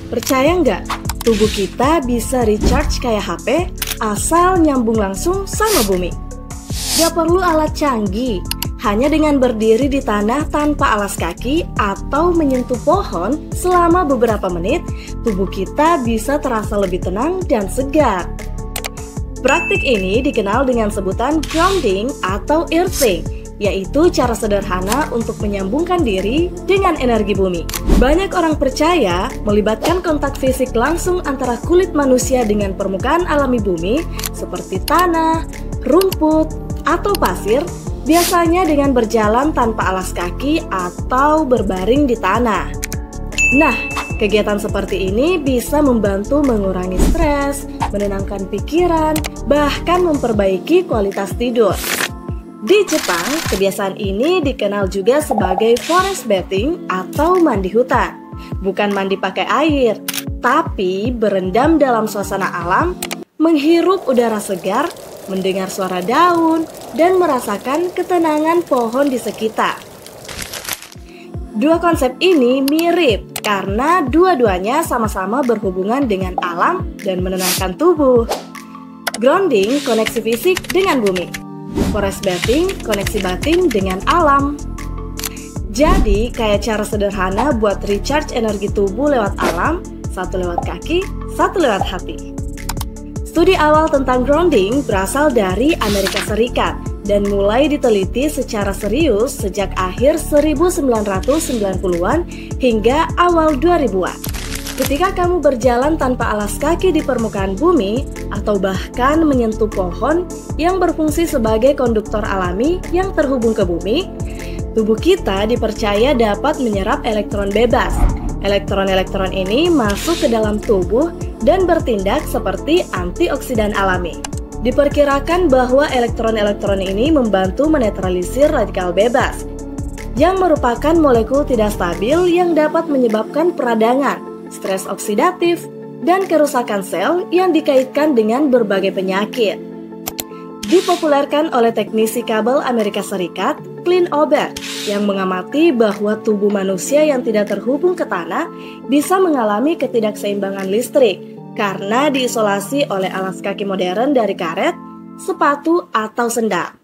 Percaya nggak? Tubuh kita bisa recharge kayak HP asal nyambung langsung sama bumi. Gak perlu alat canggih, hanya dengan berdiri di tanah tanpa alas kaki atau menyentuh pohon selama beberapa menit, tubuh kita bisa terasa lebih tenang dan segar. Praktik ini dikenal dengan sebutan grounding atau earthing, yaitu cara sederhana untuk menyambungkan diri dengan energi bumi. Banyak orang percaya melibatkan kontak fisik langsung antara kulit manusia dengan permukaan alami bumi seperti tanah, rumput, atau pasir, biasanya dengan berjalan tanpa alas kaki atau berbaring di tanah. Nah, kegiatan seperti ini bisa membantu mengurangi stres, menenangkan pikiran, bahkan memperbaiki kualitas tidur. Di Jepang, kebiasaan ini dikenal juga sebagai forest bathing atau mandi hutan. Bukan mandi pakai air, tapi berendam dalam suasana alam, menghirup udara segar, mendengar suara daun, dan merasakan ketenangan pohon di sekitar. Dua konsep ini mirip karena dua-duanya sama-sama berhubungan dengan alam dan menenangkan tubuh. Grounding koneksi fisik dengan bumi. Forest bathing koneksi batin dengan alam. Jadi kayak cara sederhana buat recharge energi tubuh lewat alam, satu lewat kaki, satu lewat hati. Studi awal tentang grounding berasal dari Amerika Serikat dan mulai diteliti secara serius sejak akhir 1990-an hingga awal 2000-an. Ketika kamu berjalan tanpa alas kaki di permukaan bumi atau bahkan menyentuh pohon yang berfungsi sebagai konduktor alami yang terhubung ke bumi, tubuh kita dipercaya dapat menyerap elektron bebas. Elektron-elektron ini masuk ke dalam tubuh dan bertindak seperti antioksidan alami. Diperkirakan bahwa elektron-elektron ini membantu menetralisir radikal bebas, yang merupakan molekul tidak stabil yang dapat menyebabkan peradangan, stres oksidatif, dan kerusakan sel yang dikaitkan dengan berbagai penyakit. Dipopulerkan oleh teknisi kabel Amerika Serikat, Clint Ober, yang mengamati bahwa tubuh manusia yang tidak terhubung ke tanah bisa mengalami ketidakseimbangan listrik karena diisolasi oleh alas kaki modern dari karet, sepatu, atau sendal.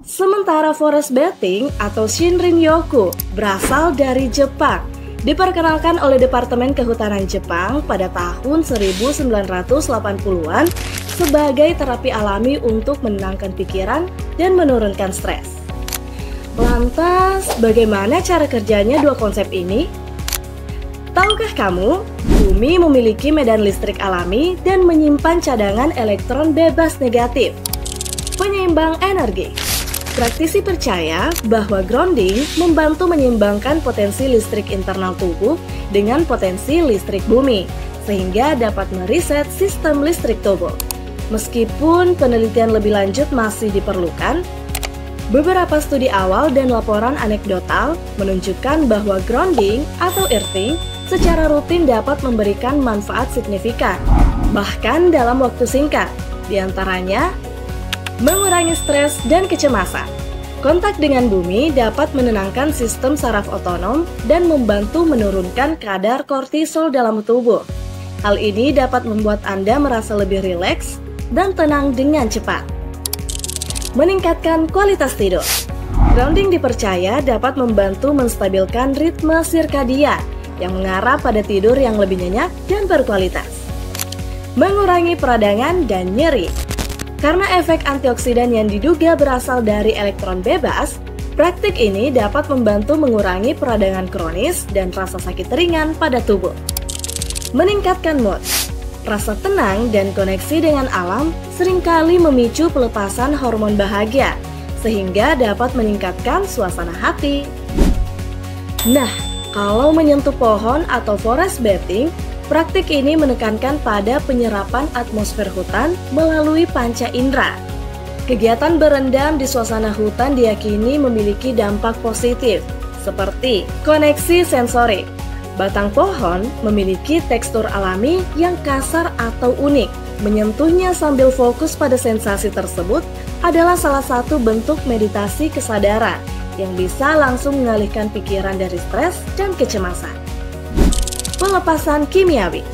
Sementara forest bathing atau Shinrin-yoku berasal dari Jepang, diperkenalkan oleh Departemen Kehutanan Jepang pada tahun 1980-an sebagai terapi alami untuk menenangkan pikiran dan menurunkan stres. Lantas, bagaimana cara kerjanya dua konsep ini? Tahukah kamu, bumi memiliki medan listrik alami dan menyimpan cadangan elektron bebas negatif, penyeimbang energi. Praktisi percaya bahwa grounding membantu menyeimbangkan potensi listrik internal tubuh dengan potensi listrik bumi, sehingga dapat meriset sistem listrik tubuh. Meskipun penelitian lebih lanjut masih diperlukan, beberapa studi awal dan laporan anekdotal menunjukkan bahwa grounding atau earthing secara rutin dapat memberikan manfaat signifikan, bahkan dalam waktu singkat, diantaranya mengurangi stres dan kecemasan. Kontak dengan bumi dapat menenangkan sistem saraf otonom dan membantu menurunkan kadar kortisol dalam tubuh. Hal ini dapat membuat Anda merasa lebih rileks dan tenang dengan cepat. Meningkatkan kualitas tidur. Grounding dipercaya dapat membantu menstabilkan ritme sirkadian yang mengarah pada tidur yang lebih nyenyak dan berkualitas. Mengurangi peradangan dan nyeri. Karena efek antioksidan yang diduga berasal dari elektron bebas, praktik ini dapat membantu mengurangi peradangan kronis dan rasa sakit ringan pada tubuh. Meningkatkan mood. Rasa tenang dan koneksi dengan alam seringkali memicu pelepasan hormon bahagia, sehingga dapat meningkatkan suasana hati. Nah, kalau menyentuh pohon atau forest bathing, praktik ini menekankan pada penyerapan atmosfer hutan melalui panca indera. Kegiatan berendam di suasana hutan diyakini memiliki dampak positif, seperti koneksi sensorik. Batang pohon memiliki tekstur alami yang kasar atau unik. Menyentuhnya sambil fokus pada sensasi tersebut adalah salah satu bentuk meditasi kesadaran yang bisa langsung mengalihkan pikiran dari stres dan kecemasan. pelepasan kimiawi.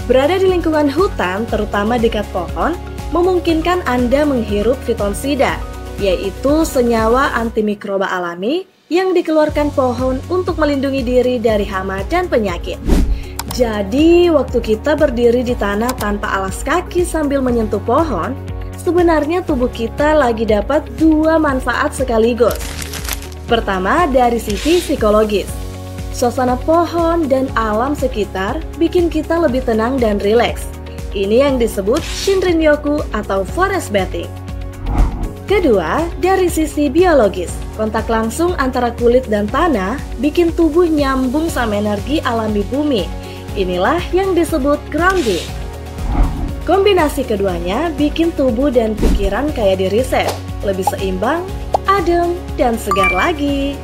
Berada di lingkungan hutan, terutama dekat pohon, memungkinkan Anda menghirup fitonsida, yaitu senyawa antimikroba alami yang dikeluarkan pohon untuk melindungi diri dari hama dan penyakit. Jadi, waktu kita berdiri di tanah tanpa alas kaki sambil menyentuh pohon, sebenarnya tubuh kita lagi dapat dua manfaat sekaligus. Pertama, dari sisi psikologis. Suasana pohon dan alam sekitar bikin kita lebih tenang dan rileks. Ini yang disebut Shinrin-yoku atau forest bathing. Kedua, dari sisi biologis. Kontak langsung antara kulit dan tanah bikin tubuh nyambung sama energi alami bumi. Inilah yang disebut grounding. Kombinasi keduanya bikin tubuh dan pikiran kayak di reset, lebih seimbang, adem, dan segar lagi.